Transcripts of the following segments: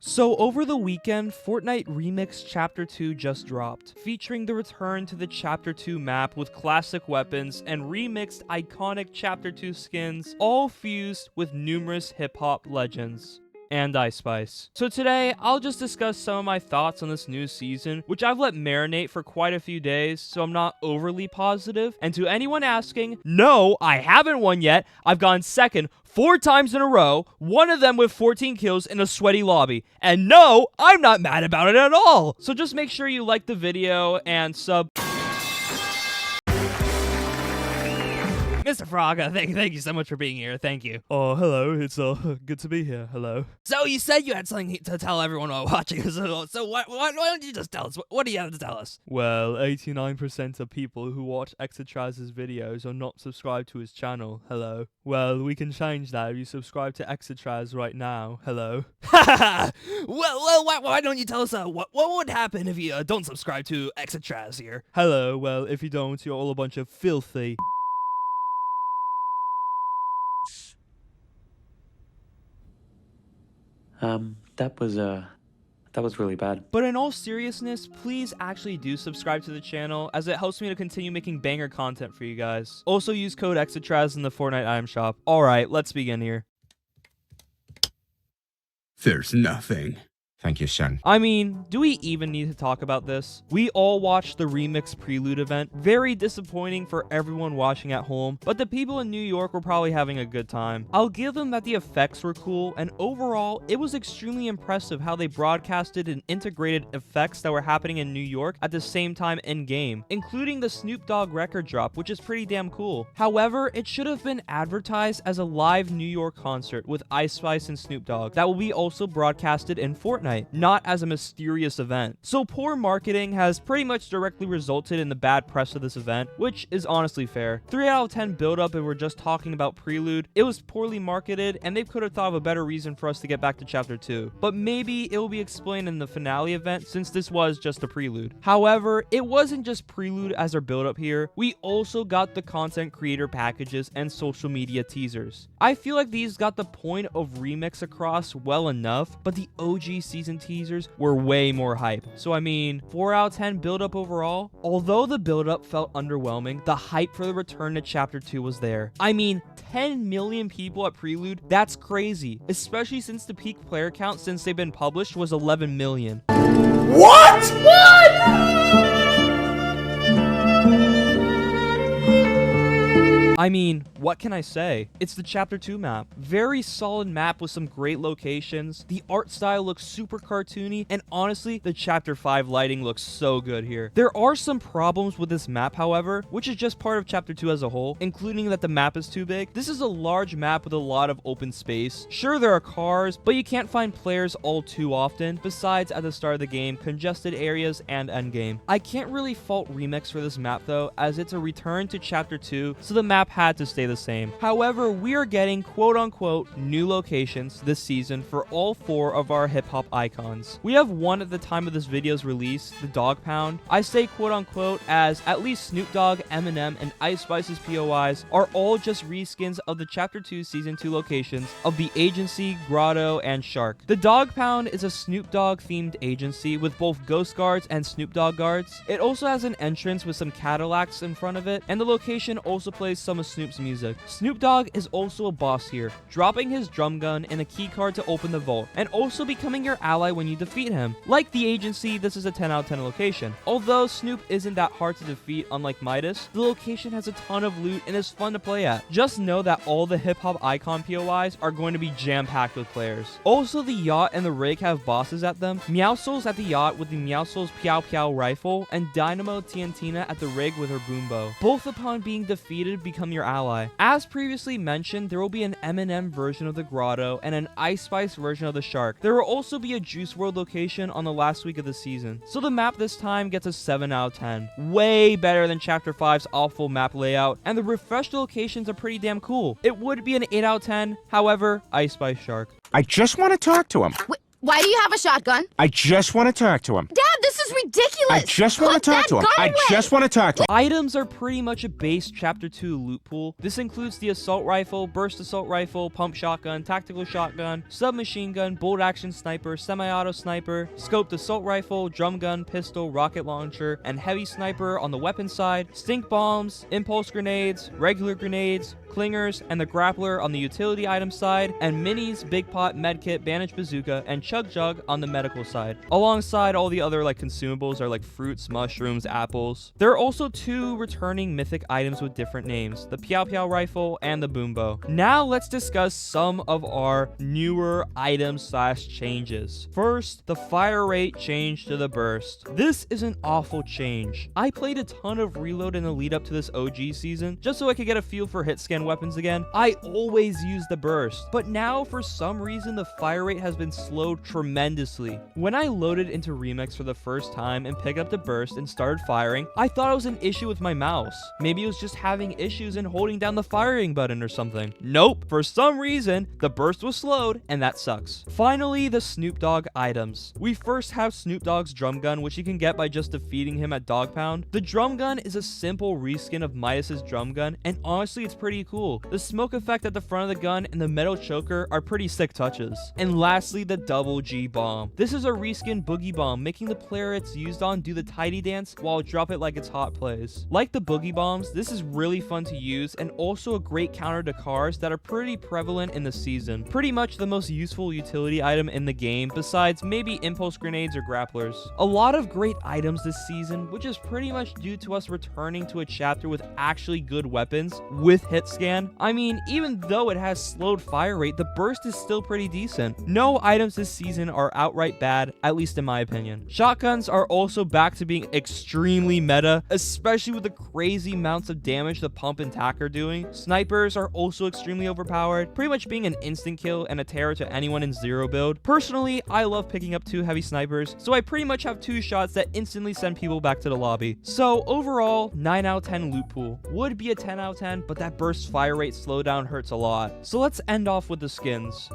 So over the weekend, Fortnite Remix Chapter 2 just dropped, featuring the return to the Chapter 2 map with classic weapons and remixed iconic Chapter 2 skins, all fused with numerous hip-hop legends and Ice Spice. So today, I'll just discuss some of my thoughts on this new season, which I've let marinate for quite a few days, so I'm not overly positive. And to anyone asking, no, I haven't won yet. I've gone second 4 times in a row, one of them with 14 kills in a sweaty lobby. And no, I'm not mad about it at all. So just make sure you like the video and sub. Mr. Frog, thank you so much for being here. Thank you. Oh, hello. It's good to be here. Hello. So you said you had something to tell everyone while watching. So why don't you just tell us? What do you have to tell us? Well, 89% of people who watch Exitraz's videos are not subscribed to his channel. Hello. Well, we can change that if you subscribe to Exitraz right now. Hello. well, why don't you tell us what would happen if you don't subscribe to Exitraz here? Hello. Well, if you don't, you're all a bunch of filthy. That was really bad. But in all seriousness, please actually do subscribe to the channel, as it helps me to continue making banger content for you guys. Also use code Exitraz in the Fortnite item shop. Alright, let's begin here. There's nothing. Thank you, son. I mean, do we even need to talk about this? We all watched the Remix Prelude event. Very disappointing for everyone watching at home, but the people in New York were probably having a good time. I'll give them that the effects were cool, and overall, it was extremely impressive how they broadcasted and integrated effects that were happening in New York at the same time in-game, including the Snoop Dogg record drop, which is pretty damn cool. However, it should have been advertised as a live New York concert with Ice Spice and Snoop Dogg that will be also broadcasted in Fortnite, not as a mysterious event. So poor marketing has pretty much directly resulted in the bad press of this event, which is honestly fair. 3 out of 10 build up if we're just talking about Prelude. It was poorly marketed, and they could have thought of a better reason for us to get back to Chapter 2. But maybe it will be explained in the finale event, since this was just a prelude. However, it wasn't just Prelude as our build up here. We also got the content creator packages and social media teasers. I feel like these got the point of Remix across well enough, but the OG season teasers were way more hype. So I mean, 4 out of 10 build up overall. Although the build up felt underwhelming, the hype for the return to Chapter 2 was there. I mean, 10 million people at Prelude, that's crazy, especially since the peak player count since they've been published was 11 million. What? I mean, what can I say? It's the Chapter 2 map. Very solid map with some great locations. The art style looks super cartoony, and honestly, the Chapter 5 lighting looks so good here. There are some problems with this map, however, which is just part of Chapter 2 as a whole, including that the map is too big. This is a large map with a lot of open space. Sure, there are cars, but you can't find players all too often, besides at the start of the game, congested areas, and endgame. I can't really fault Remix for this map though, as it's a return to Chapter 2, so the map had to stay the same. However, we are getting quote-unquote new locations this season for all 4 of our hip-hop icons. We have one at the time of this video's release, the Dog Pound. I say quote-unquote as at least Snoop Dogg, Eminem, and Ice Spice's POIs are all just reskins of the Chapter 2 Season 2 locations of the Agency, Grotto, and Shark. The Dog Pound is a Snoop Dogg themed agency with both Ghost Guards and Snoop Dogg guards. It also has an entrance with some Cadillacs in front of it, and the location also plays some of Snoop's music. Snoop Dogg is also a boss here, dropping his drum gun and a key card to open the vault, and also becoming your ally when you defeat him. Like the Agency, this is a 10 out of 10 location. Although Snoop isn't that hard to defeat, unlike Midas, the location has a ton of loot and is fun to play at. Just know that all the hip-hop icon POIs are going to be jam-packed with players. Also, the yacht and the rig have bosses at them. Meowscles at the yacht with the Meowscles Piao Piao rifle, and Dynamo Tiantina at the rig with her boom bow. Both upon being defeated become your ally. As previously mentioned, there will be an Eminem version of the Grotto and an Ice Spice version of the Shark. There will also be a Juice WRLD location on the last week of the season. So the map this time gets a 7 out of 10. Way better than Chapter 5's awful map layout, and the refreshed locations are pretty damn cool. It would be an 8 out of 10, however, Ice Spice Shark. I just want to talk to him. Why do you have a shotgun? I just want to talk to him. Dad, the This is ridiculous! I just want to talk to him. I just want to talk to him. Items are pretty much a base Chapter 2 loot pool. This includes the assault rifle, burst assault rifle, pump shotgun, tactical shotgun, submachine gun, bolt action sniper, semi-auto sniper, scoped assault rifle, drum gun, pistol, rocket launcher, and heavy sniper on the weapon side, stink bombs, impulse grenades, regular grenades, clingers, and the grappler on the utility item side, and minis, big pot, medkit, bandage bazooka, and chug jug on the medical side. Alongside all the other consumables are fruits, mushrooms, apples. There are also 2 returning mythic items with different names, the Piao Piao rifle and the boom bow. Now let's discuss some of our newer items / changes. First, the fire rate change to the burst. This is an awful change. I played a ton of reload in the lead up to this OG season just so I could get a feel for hit scan weapons again. I always use the burst, but now for some reason the fire rate has been slowed tremendously. When I loaded into Remix for the first time and picked up the burst and started firing, I thought it was an issue with my mouse. Maybe it was just having issues in holding down the firing button or something. Nope, for some reason the burst was slowed, and that sucks. Finally, the Snoop Dogg items. We first have Snoop Dogg's drum gun, which you can get by just defeating him at Dog Pound. The drum gun is a simple reskin of Midas's drum gun, and honestly it's pretty cool. The smoke effect at the front of the gun and the metal choker are pretty sick touches. And lastly, the double G bomb. This is a reskin boogie bomb, making the player it's used on do the tidy dance while drop it like it's hot plays. Like the boogie bombs, this is really fun to use and also a great counter to cars that are pretty prevalent in the season. Pretty much the most useful utility item in the game besides maybe impulse grenades or grapplers. A lot of great items this season, which is pretty much due to us returning to a chapter with actually good weapons with hit scan. I mean, even though it has slowed fire rate, the burst is still pretty decent. No items this season are outright bad, at least in my opinion. Shotguns are also back to being extremely meta, especially with the crazy amounts of damage the pump and tack are doing. Snipers are also extremely overpowered, pretty much being an instant kill and a terror to anyone in zero build. Personally, I love picking up 2 heavy snipers, so I pretty much have 2 shots that instantly send people back to the lobby. So overall, 9 out of 10 loot pool. Would be a 10 out of 10, but that burst fire rate slowdown hurts a lot. So let's end off with the skins.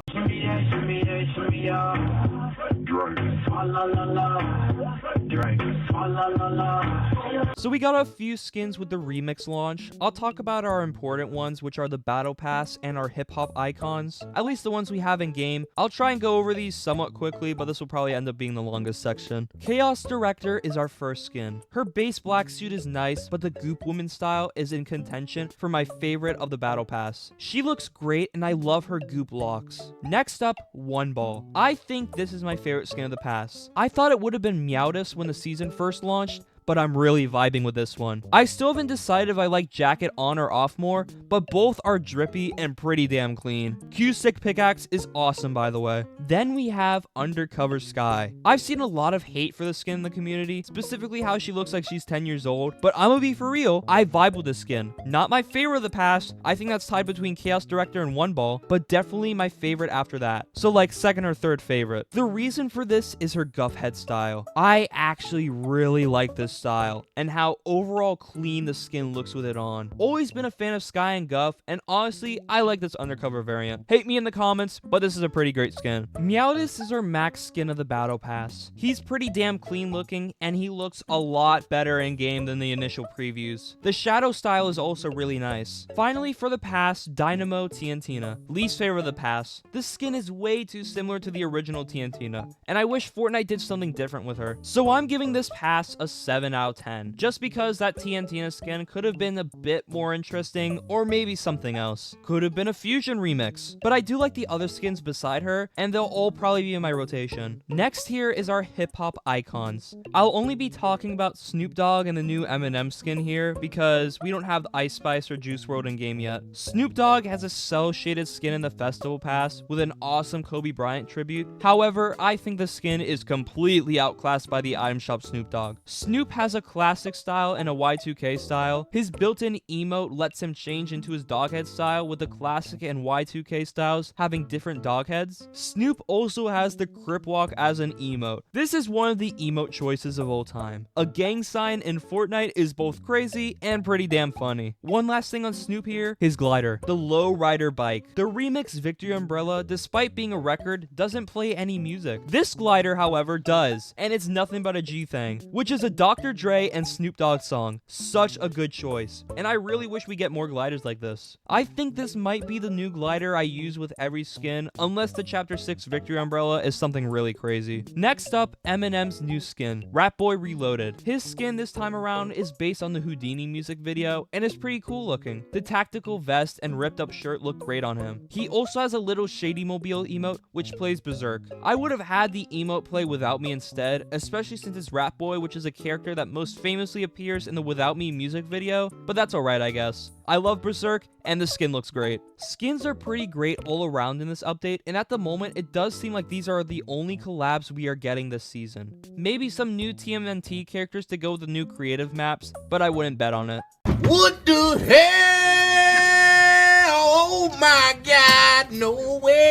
So we got a few skins with the remix launch. I'll talk about our important ones, which are the battle pass and our hip hop icons, at least the ones we have in game. I'll try and go over these somewhat quickly, but this will probably end up being the longest section. Chaos Director is our first skin. Her base black suit is nice, but the Goop Woman style is in contention for my favorite of the battle pass. She looks great and I love her goop locks. Next up, One Ball. I think this is my favorite skin of the pass. I thought it would have been Meowtus when the season first launched, but I'm really vibing with this one. I still haven't decided if I like jacket on or off more, but both are drippy and pretty damn clean. Q-Stick pickaxe is awesome, by the way. Then we have Undercover Sky. I've seen a lot of hate for the skin in the community, specifically how she looks like she's 10 years old, but I'm gonna be for real, I vibe with this skin. Not my favorite of the past, I think that's tied between Chaos Director and One Ball, but definitely my favorite after that. So like second or third favorite. The reason for this is her guff head style. I actually really like this style and how overall clean the skin looks with it on. Always been a fan of Sky and Guff, and honestly, I like this undercover variant. Hate me in the comments, but this is a pretty great skin. Meowtus is our max skin of the battle pass. He's pretty damn clean looking, and he looks a lot better in game than the initial previews. The shadow style is also really nice. Finally, for the pass, Dynamo Tiantina. Least favorite of the pass. This skin is way too similar to the original Tiantina, and I wish Fortnite did something different with her. So I'm giving this pass a 7 out of 10, just because that Tiantina skin could have been a bit more interesting, or maybe something else. Could have been a fusion remix, but I do like the other skins beside her, and they'll all probably be in my rotation. Next here is our hip-hop icons. I'll only be talking about Snoop Dogg and the new Eminem skin here, because we don't have the Ice Spice or Juice WRLD in game yet. Snoop Dogg has a cell-shaded skin in the Festival Pass, with an awesome Kobe Bryant tribute. However, I think the skin is completely outclassed by the item shop Snoop Dogg. Snoop has a classic style and a Y2K style. His built-in emote lets him change into his dog head style, with the classic and Y2K styles having different dog heads. Snoop also has the Crip Walk as an emote. This is one of the emote choices of all time. A gang sign in Fortnite is both crazy and pretty damn funny. One last thing on Snoop here, his glider, the Low Rider bike. The remix Victory Umbrella, despite being a record, doesn't play any music. This glider, however, does, and it's nothing but a G-Thang, which is a Dr. Dre and Snoop Dogg song. Such a good choice, and I really wish we get more gliders like this. I think this might be the new glider I use with every skin, unless the Chapter 6 Victory Umbrella is something really crazy. Next up, Eminem's new skin, Rap Boy Reloaded. His skin this time around is based on the Houdini music video, and is pretty cool looking. The tactical vest and ripped up shirt look great on him. He also has a little Shady Mobile emote, which plays Berserk. I would have had the emote play Without Me instead, especially since it's Rap Boy, which is a character that most famously appears in the Without Me music video, but that's alright, I guess. I love Berserk, and the skin looks great. Skins are pretty great all around in this update, and at the moment, it does seem like these are the only collabs we are getting this season. Maybe some new TMNT characters to go with the new creative maps, but I wouldn't bet on it. What the hell? Oh my god, no way.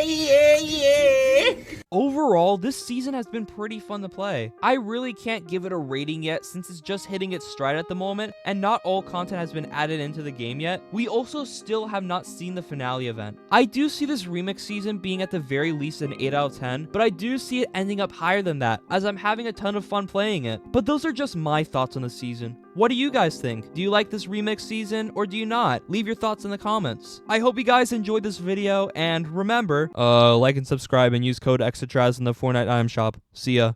Overall, this season has been pretty fun to play. I really can't give it a rating yet since it's just hitting its stride at the moment, and not all content has been added into the game yet. We also still have not seen the finale event. I do see this remix season being at the very least an 8 out of 10, but I do see it ending up higher than that, as I'm having a ton of fun playing it. But those are just my thoughts on the season. What do you guys think? Do you like this remix season, or do you not? Leave your thoughts in the comments. I hope you guys enjoyed this video, and remember, like and subscribe and use code EXTRATRAZ in the Fortnite item shop. See ya.